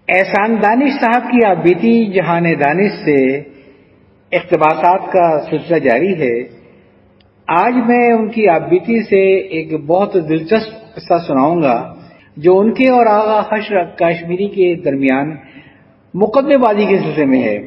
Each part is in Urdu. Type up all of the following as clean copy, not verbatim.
احسان دانش صاحب کی آپ بیتی جہان دانش سے اقتباسات کا سلسلہ جاری ہے۔ آج میں ان کی آپ بیتی سے ایک بہت دلچسپ قصہ سناؤں گا جو ان کے اور آغا حشر کاشمیری کے درمیان مقدمے بازی کے سلسلے میں ہے۔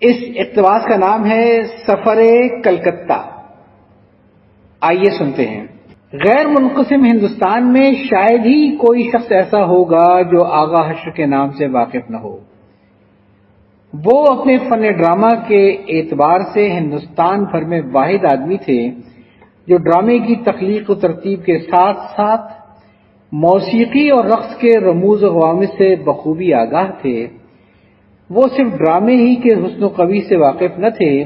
اس اقتباس کا نام ہے سفر کلکتہ۔ آئیے سنتے ہیں۔ غیر منقسم ہندوستان میں شاید ہی کوئی شخص ایسا ہوگا جو آغا حشر کے نام سے واقف نہ ہو۔ وہ اپنے فن ڈرامہ کے اعتبار سے ہندوستان بھر میں واحد آدمی تھے جو ڈرامے کی تخلیق و ترتیب کے ساتھ ساتھ موسیقی اور رقص کے رموز و غوامض سے بخوبی آگاہ تھے۔ وہ صرف ڈرامے ہی کے حسن و قبیح سے واقف نہ تھے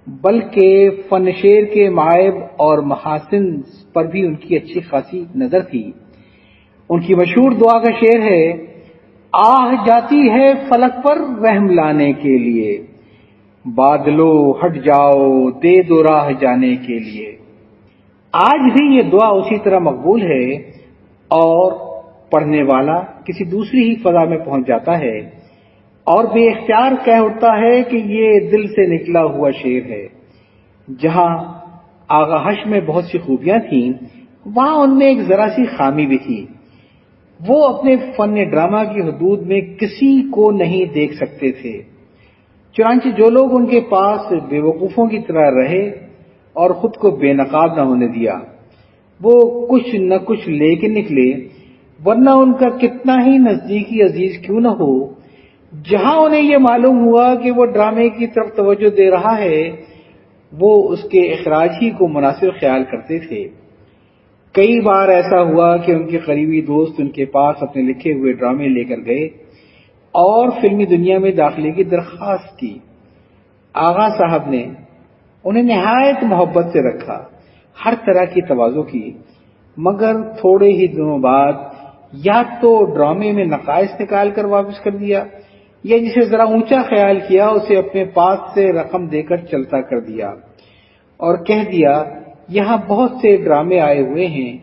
بلکہ فن شعر کے معائب اور محاسن پر بھی ان کی اچھی خاصی نظر تھی۔ ان کی مشہور دعا کا شعر ہے، آہ جاتی ہے فلک پر رحم لانے کے لیے، بادلو ہٹ جاؤ دے دو راہ جانے کے لیے۔ آج بھی یہ دعا اسی طرح مقبول ہے اور پڑھنے والا کسی دوسری ہی فضا میں پہنچ جاتا ہے اور بے اختیار کہہ اٹھتا ہے کہ یہ دل سے نکلا ہوا شعر ہے۔ جہاں آغا حشر میں بہت سی خوبیاں تھیں، وہاں ان میں ایک ذرا سی خامی بھی تھی۔ وہ اپنے فن ڈرامہ کی حدود میں کسی کو نہیں دیکھ سکتے تھے، چنانچہ جو لوگ ان کے پاس بے وقوفوں کی طرح رہے اور خود کو بے نقاب نہ ہونے دیا، وہ کچھ نہ کچھ لے کے نکلے، ورنہ ان کا کتنا ہی نزدیکی عزیز کیوں نہ ہو، جہاں انہیں یہ معلوم ہوا کہ وہ ڈرامے کی طرف توجہ دے رہا ہے، وہ اس کے اخراج ہی کو مناسب خیال کرتے تھے۔ کئی بار ایسا ہوا کہ ان کے قریبی دوست ان کے پاس اپنے لکھے ہوئے ڈرامے لے کر گئے اور فلمی دنیا میں داخلے کی درخواست کی۔ آغا صاحب نے انہیں نہایت محبت سے رکھا، ہر طرح کی تواضع کی، مگر تھوڑے ہی دنوں بعد یا تو ڈرامے میں نقائص نکال کر واپس کر دیا یا جسے ذرا اونچا خیال کیا اسے اپنے پاس سے رقم دے کر چلتا کر دیا اور کہہ دیا، یہاں بہت سے ڈرامے آئے ہوئے ہیں،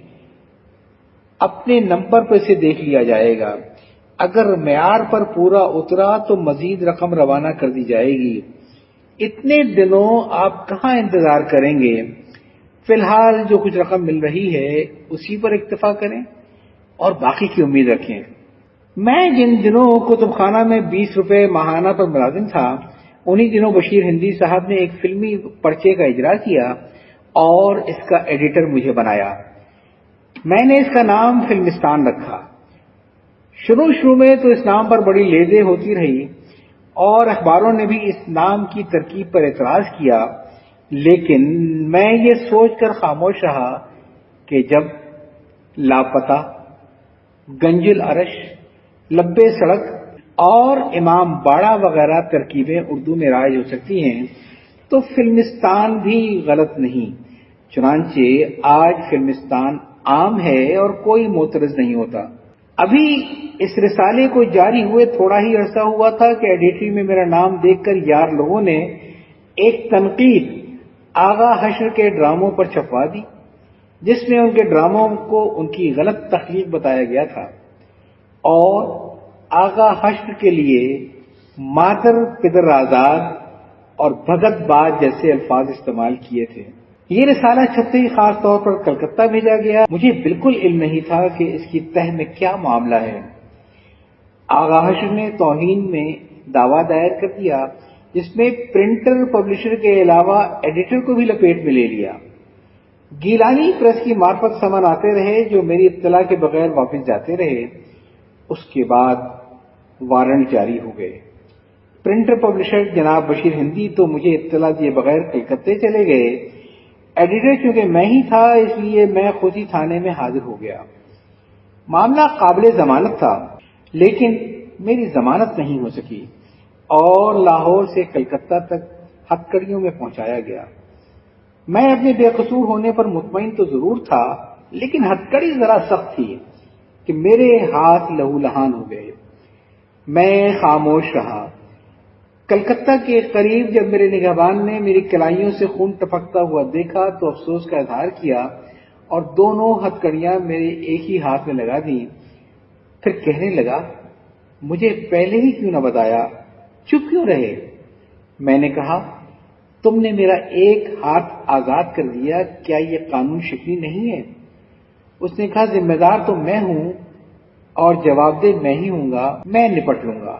اپنے نمبر پر سے دیکھ لیا جائے گا، اگر معیار پر پورا اترا تو مزید رقم روانہ کر دی جائے گی، اتنے دنوں آپ کہاں انتظار کریں گے، فی الحال جو کچھ رقم مل رہی ہے اسی پر اکتفا کریں اور باقی کی امید رکھیں۔ میں جن دنوں کتب خانہ میں 20 روپے ماہانہ پر ملازم تھا، انہی دنوں بشیر ہندی صاحب نے ایک فلمی پرچے کا اجرا کیا اور اس کا ایڈیٹر مجھے بنایا۔ میں نے اس کا نام فلمستان رکھا۔ شروع میں تو اس نام پر بڑی لیزیں ہوتی رہی اور اخباروں نے بھی اس نام کی ترکیب پر اعتراض کیا، لیکن میں یہ سوچ کر خاموش رہا کہ جب لاپتہ، گنجل عرش، لبے سڑک اور امام باڑہ وغیرہ ترکیبیں اردو میں رائج ہو سکتی ہیں تو فلمستان بھی غلط نہیں۔ چنانچہ آج فلمستان عام ہے اور کوئی معترض نہیں ہوتا۔ ابھی اس رسالے کو جاری ہوئے تھوڑا ہی عرصہ ہوا تھا کہ ایڈیٹری میں میرا نام دیکھ کر یار لوگوں نے ایک تنقید آغا حشر کے ڈراموں پر چھپوا دی، جس میں ان کے ڈراموں کو ان کی غلط تخلیق بتایا گیا تھا اور آغا حشر کے لیے مادر پدر آزاد اور بھگت باز جیسے الفاظ استعمال کیے تھے۔ یہ رسالہ چھپتے ہی خاص طور پر کلکتہ بھیجا گیا۔ مجھے بالکل علم نہیں تھا کہ اس کی تہ میں کیا معاملہ ہے۔ آغا حشر نے توہین میں دعویٰ دائر کر دیا، جس میں پرنٹر پبلشر کے علاوہ ایڈیٹر کو بھی لپیٹ میں لے لیا۔ گیلانی پریس کی معرفت سمن آتے رہے جو میری اطلاع کے بغیر واپس جاتے رہے۔ اس کے بعد وارنٹ جاری ہو گئے۔ پرنٹر پبلشر جناب بشیر ہندی تو مجھے اطلاع دیے بغیر کلکتے چلے گئے۔ ایڈیٹر چونکہ میں ہی تھا اس لیے میں خود ہی تھانے میں حاضر ہو گیا۔ معاملہ قابل ضمانت تھا لیکن میری ضمانت نہیں ہو سکی اور لاہور سے کلکتہ تک ہتکڑیوں میں پہنچایا گیا۔ میں اپنے بے قصور ہونے پر مطمئن تو ضرور تھا لیکن ہتکڑی ذرا سخت تھی کہ میرے ہاتھ لہو لہان ہو گئے۔ میں خاموش رہا۔ کلکتہ کے قریب جب میرے نگہبان نے میری کلائیوں سے خون ٹپکتا ہوا دیکھا تو افسوس کا اظہار کیا اور دونوں ہتکڑیاں میرے ایک ہی ہاتھ میں لگا دیں۔ پھر کہنے لگا، مجھے پہلے ہی کیوں نہ بتایا؟ چپ کیوں رہے؟ میں نے کہا، تم نے میرا ایک ہاتھ آزاد کر دیا، کیا یہ قانون شکنی نہیں ہے؟ اس نے کہا، ذمہ دار تو میں ہوں اور جواب دہ میں ہی ہوں گا، میں نپٹ لوں گا۔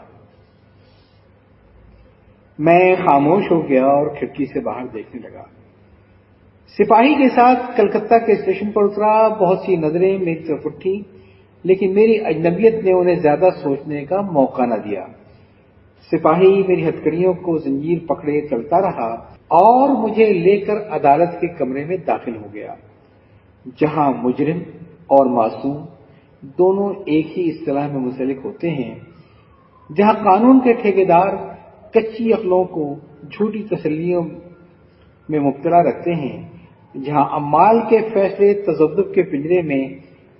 میں خاموش ہو گیا اور کھڑکی سے باہر دیکھنے لگا۔ سپاہی کے ساتھ کلکتہ کے اسٹیشن پر اترا۔ بہت سی نظریں میری طرف اٹھیں، لیکن میری اجنبیت نے انہیں زیادہ سوچنے کا موقع نہ دیا۔ سپاہی میری ہتھکڑیوں کو زنجیر پکڑے چلتا رہا اور مجھے لے کر عدالت کے کمرے میں داخل ہو گیا، جہاں مجرم اور معصوم دونوں ایک ہی اصطلاح میں منسلک ہوتے ہیں، جہاں قانون کے ٹھیکیدار کچی عقلوں کو جھوٹی تسلیوں میں مبتلا رکھتے ہیں، جہاں عمال کے فیصلے تذبذب کے پنجرے میں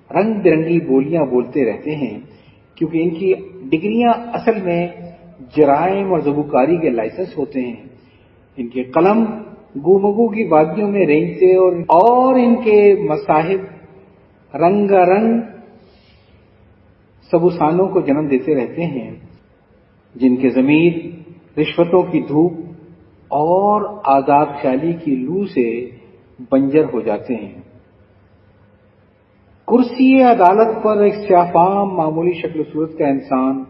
رنگ برنگی بولیاں بولتے رہتے ہیں، کیونکہ ان کی ڈگریاں اصل میں جرائم اور زبوکاری کے لائسنس ہوتے ہیں۔ ان کے قلم گومگو کی وادیوں میں رینگتے اور ان کے مصاحب رنگا رنگ سبوسانوں کو جنم دیتے رہتے ہیں، جن کے ضمیر رشوتوں کی دھوپ اور آزاد خیالی کی لو سے بنجر ہو جاتے ہیں۔ کرسی عدالت پر ایک سیاہ فام معمولی شکل و صورت کا انسان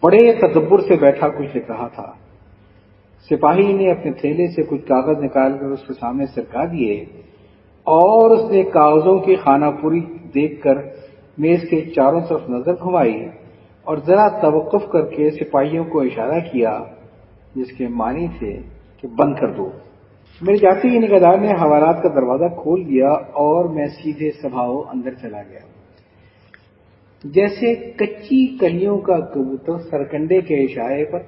بڑے تدبر سے بیٹھا کچھ لکھ رہا تھا۔ سپاہی نے اپنے تھیلے سے کچھ کاغذ نکال کر اس کے سامنے سرکا دیے اور اس نے کاغذوں کی خانہ پوری دیکھ کر میز کے چاروں طرف نظر گھمائی اور ذرا توقف کر کے سپاہیوں کو اشارہ کیا، جس کے معنی تھے کہ بند کر دو۔ میرے جاتے ہی نگہدار نے حوالات کا دروازہ کھول دیا اور میں سیدھے سبھاؤ اندر چلا گیا۔ جیسے کچی کلیوں کا کبوتر سرکنڈے کے اشارے پر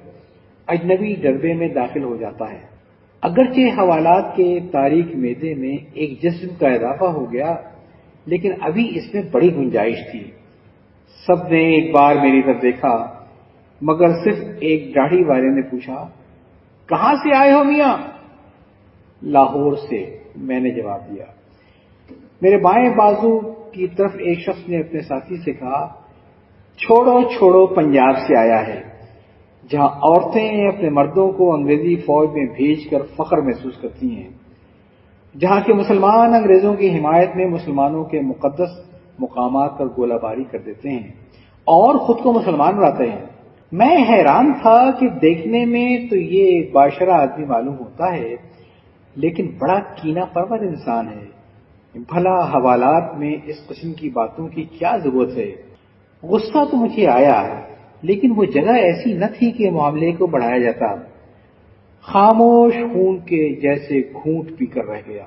اجنبی ڈربے میں داخل ہو جاتا ہے۔ اگرچہ حوالات کے تاریک میدے میں ایک جسم کا اضافہ ہو گیا، لیکن ابھی اس میں بڑی گنجائش تھی۔ سب نے ایک بار میری طرف دیکھا، مگر صرف ایک داڑھی والے نے پوچھا، کہاں سے آئے ہو میاں؟ لاہور سے، میں نے جواب دیا۔ میرے بائیں بازو کی طرف ایک شخص نے اپنے ساتھی سے کہا، چھوڑو چھوڑو، پنجاب سے آیا ہے، جہاں عورتیں اپنے مردوں کو انگریزی فوج میں بھیج کر فخر محسوس کرتی ہیں، جہاں کے مسلمان انگریزوں کی حمایت میں مسلمانوں کے مقدس مقامات پر گولہ باری کر دیتے ہیں اور خود کو مسلمان بناتے ہیں۔ میں حیران تھا کہ دیکھنے میں تو یہ باشرہ آدمی معلوم ہوتا ہے، لیکن بڑا کینہ پرور انسان ہے۔ بھلا حوالات میں اس قسم کی باتوں کی کیا ضرورت ہے؟ غصہ تو مجھے آیا، لیکن وہ جگہ ایسی نہ تھی کہ معاملے کو بڑھایا جاتا۔ خاموش خون کے جیسے گھونٹ پی کر رہ گیا۔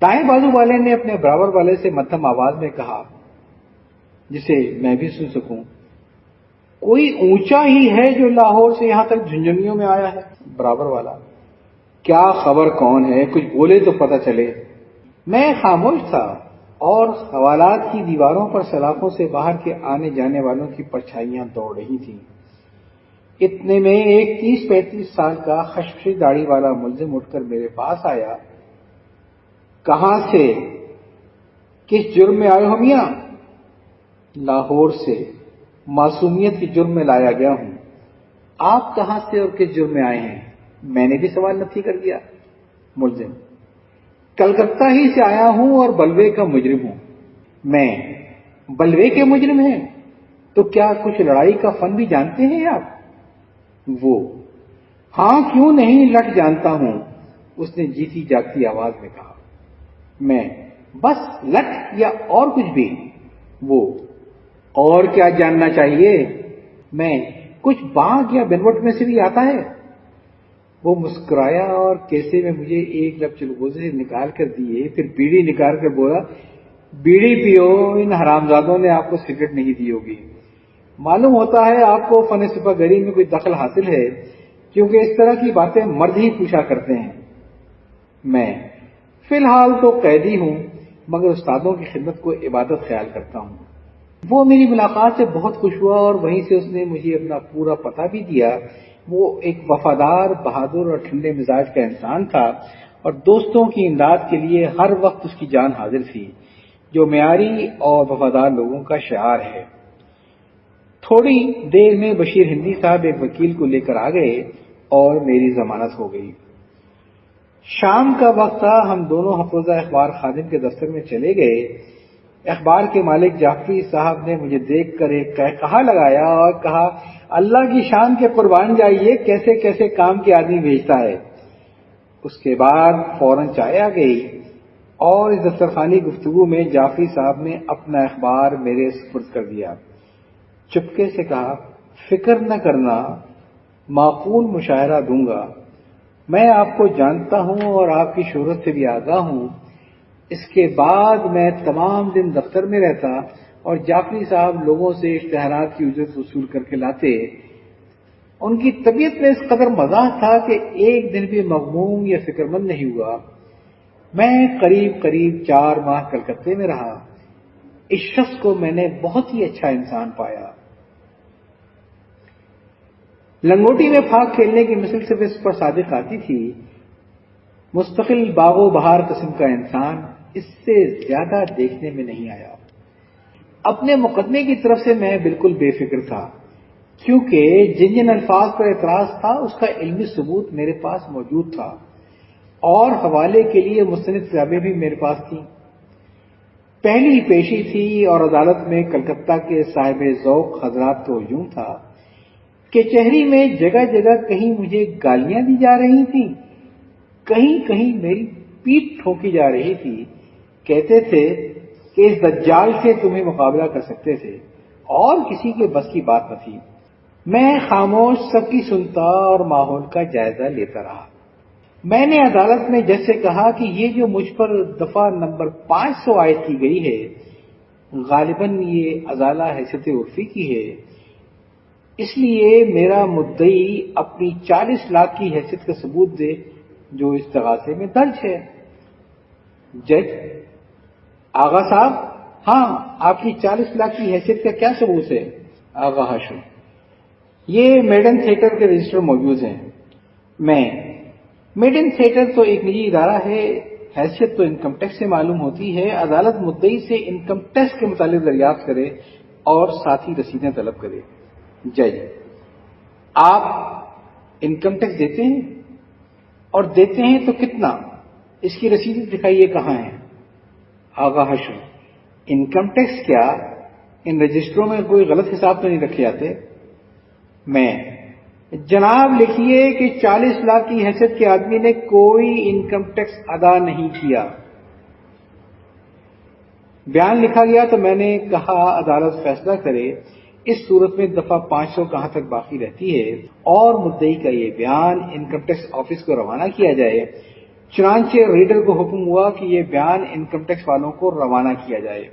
دائیں بازو والے نے اپنے برابر والے سے مدھم آواز میں کہا، جسے میں بھی سن سکوں، کوئی اونچا ہی ہے جو لاہور سے یہاں تک جھنجھنیوں میں آیا ہے؟ برابر والا، کیا خبر کون ہے، کچھ بولے تو پتہ چلے۔ میں خاموش تھا اور حوالات کی دیواروں پر سلاخوں سے باہر کے آنے جانے والوں کی پرچھائیاں دوڑ رہی تھیں۔ اتنے میں ایک 30-35 سال کا خشخشی داڑھی والا ملزم اٹھ کر میرے پاس آیا۔ کہاں سے، کس جرم میں آئے ہو میاں؟ لاہور سے، معصومیت کے جرم میں لایا گیا ہوں۔ آپ کہاں سے اور کس جرم میں آئے ہیں؟ میں نے بھی سوال نفی کر دیا۔ ملزم، کلکتہ ہی سے آیا ہوں اور بلوے کا مجرم ہوں۔ میں، بلوے کے مجرم ہیں؟ تو کیا کچھ لڑائی کا فن بھی جانتے ہیں آپ؟ وہ، ہاں کیوں نہیں، لٹ جانتا ہوں، اس نے جیتی جاگتی آواز میں کہا۔ میں، بس لٹ یا اور کچھ بھی؟ وہ، اور کیا جاننا چاہیے؟ میں، کچھ باغ یا بنوٹ میں سے بھی آتا ہے؟ وہ مسکرایا اور کیسے میں مجھے ایک لب چلغوزے نکال کر دیے، پھر بیڑی نکال کر بولا، بیڑی پیو، ان حرامزادوں نے آپ کو سگریٹ نہیں دی ہوگی۔ معلوم ہوتا ہے آپ کو فن سپہ گری میں کوئی دخل حاصل ہے، کیونکہ اس طرح کی باتیں مرد ہی پوچھا کرتے ہیں۔ میں، فی الحال تو قیدی ہوں، مگر استادوں کی خدمت کو عبادت خیال کرتا ہوں۔ وہ میری ملاقات سے بہت خوش ہوا اور وہیں سے اس نے مجھے اپنا پورا پتہ بھی دیا۔ وہ ایک وفادار، بہادر اور ٹھنڈے مزاج کا انسان تھا اور دوستوں کی امداد کے لیے ہر وقت اس کی جان حاضر تھی، جو معیاری اور وفادار لوگوں کا شعار ہے۔ تھوڑی دیر میں بشیر ہندی صاحب ایک وکیل کو لے کر آ گئے اور میری ضمانت ہو گئی۔ شام کا وقت تھا، ہم دونوں حفروزہ اخبار خادم کے دفتر میں چلے گئے۔ اخبار کے مالک جعفری صاحب نے مجھے دیکھ کر ایک کہا لگایا اور کہا، اللہ کی شان کے قربان جائیے، کیسے کیسے کام کے آدمی بھیجتا ہے۔ اس کے بعد فوراً چائے آ گئی اور اس دفترخانی گفتگو میں جعفری صاحب نے اپنا اخبار میرے سپرد کر دیا۔ چپکے سے کہا، فکر نہ کرنا، معقول مشاہرہ دوں گا۔ میں آپ کو جانتا ہوں اور آپ کی شہرت سے بھی آگاہ ہوں۔ اس کے بعد میں تمام دن دفتر میں رہتا اور جعفری صاحب لوگوں سے اشتہارات کی اجرت وصول کر کے لاتے۔ ان کی طبیعت میں اس قدر مزاح تھا کہ ایک دن بھی مغموم یا فکر مند نہیں ہوا۔ میں قریب 4 ماہ کلکتے میں رہا۔ اس شخص کو میں نے بہت ہی اچھا انسان پایا۔ لنگوٹی میں پھاگ کھیلنے کی مثل صرف اس پر صادق آتی تھی۔ مستقل باغ و بہار قسم کا انسان اس سے زیادہ دیکھنے میں نہیں آیا۔ اپنے مقدمے کی طرف سے میں بالکل بے فکر تھا، کیونکہ جن جن الفاظ پر اعتراض تھا اس کا علمی ثبوت میرے پاس موجود تھا اور حوالے کے لیے مستند کتابیں بھی میرے پاس تھیں۔ پہلی پیشی تھی اور عدالت میں کلکتہ کے صاحب ذوق حضرات کو ہجوم تھا۔ کچہری میں جگہ جگہ کہیں مجھے گالیاں دی جا رہی تھیں، کہیں کہیں میری پیٹھ ٹھوکی جا رہی تھی۔ کہتے تھے کہ اس دجال سے تمہیں مقابلہ کر سکتے تھے اور کسی کے بس کی بات نہ تھی۔ میں خاموش سب کی سنتا اور ماحول کا جائزہ لیتا رہا۔ میں نے عدالت میں جج سے کہا کہ یہ جو مجھ پر دفعہ نمبر 500 عائد کی گئی ہے، غالباً یہ ازالہ حیثیت عرفی کی ہے، اس لیے میرا مدعی اپنی 40 لاکھ کی حیثیت کا ثبوت دے جو استغاثے میں درج ہے۔ جج: آغا صاحب، ہاں، آپ کی 40 لاکھ کی حیثیت کا کیا ثبوت ہے؟ آغا ہاشم: یہ میڈن تھیٹر کے رجسٹر موجود ہیں۔ میں: میڈن تھیٹر تو ایک نجی ادارہ ہے، حیثیت تو انکم ٹیکس سے معلوم ہوتی ہے۔ عدالت مدعی سے انکم ٹیکس کے متعلق دریافت کرے اور ساتھی رسیدیں طلب کرے۔ جج: آپ انکم ٹیکس دیتے ہیں؟ اور دیتے ہیں تو کتنا؟ اس کی رسیدیں دکھائیے، کہاں ہیں؟ آغا ہاشم: انکم ٹیکس کیا؟ ان رجسٹروں میں کوئی غلط حساب تو نہیں رکھے جاتے؟ میں: جناب لکھیے کہ 40 لاکھ کی حیثیت کے آدمی نے کوئی انکم ٹیکس ادا نہیں کیا۔ بیان لکھا گیا تو میں نے کہا عدالت فیصلہ کرے، اس صورت میں دفعہ 500 کہاں تک باقی رہتی ہے اور مدعی کا یہ بیان انکم ٹیکس آفس کو روانہ کیا جائے۔ چنانچہ ریڈر کو حکم ہوا کہ یہ بیان انکم ٹیکس والوں کو روانہ کیا جائے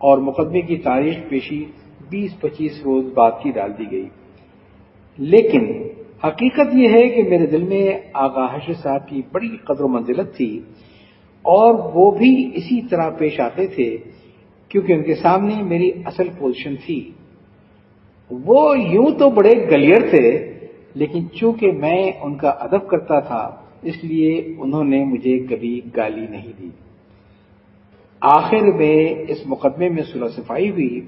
اور مقدمے کی تاریخ پیشی 20-25 روز بعد کی ڈال دی گئی۔ لیکن حقیقت یہ ہے کہ میرے دل میں آغا حشر صاحب کی بڑی قدر و منزلت تھی اور وہ بھی اسی طرح پیش آتے تھے کیونکہ ان کے سامنے میری اصل پوزیشن تھی۔ وہ یوں تو بڑے گلیئر تھے، لیکن چونکہ میں ان کا ادب کرتا تھا اس لیے انہوں نے مجھے کبھی گالی نہیں دی۔ آخر میں اس مقدمے میں صلح صفائی ہوئی،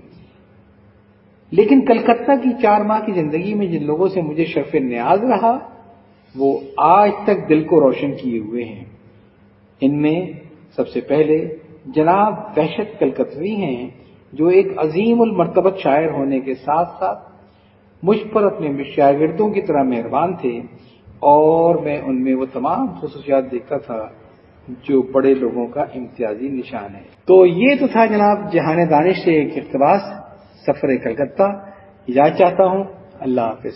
لیکن کلکتہ کی 4 ماہ کی زندگی میں جن لوگوں سے مجھے شرف نیاز رہا وہ آج تک دل کو روشن کیے ہوئے ہیں۔ ان میں سب سے پہلے جناب وحشت کلکتوی ہیں، جو ایک عظیم المرتبت شاعر ہونے کے ساتھ ساتھ مجھ پر اپنے شاگردوں کی طرح مہربان تھے اور میں ان میں وہ تمام خصوصیات دیکھتا تھا جو بڑے لوگوں کا امتیازی نشان ہے۔ تو یہ تو تھا جناب جہان دانش سے ایک اقتباس سفر کلکتہ۔ اجازت چاہتا ہوں، اللہ حافظ۔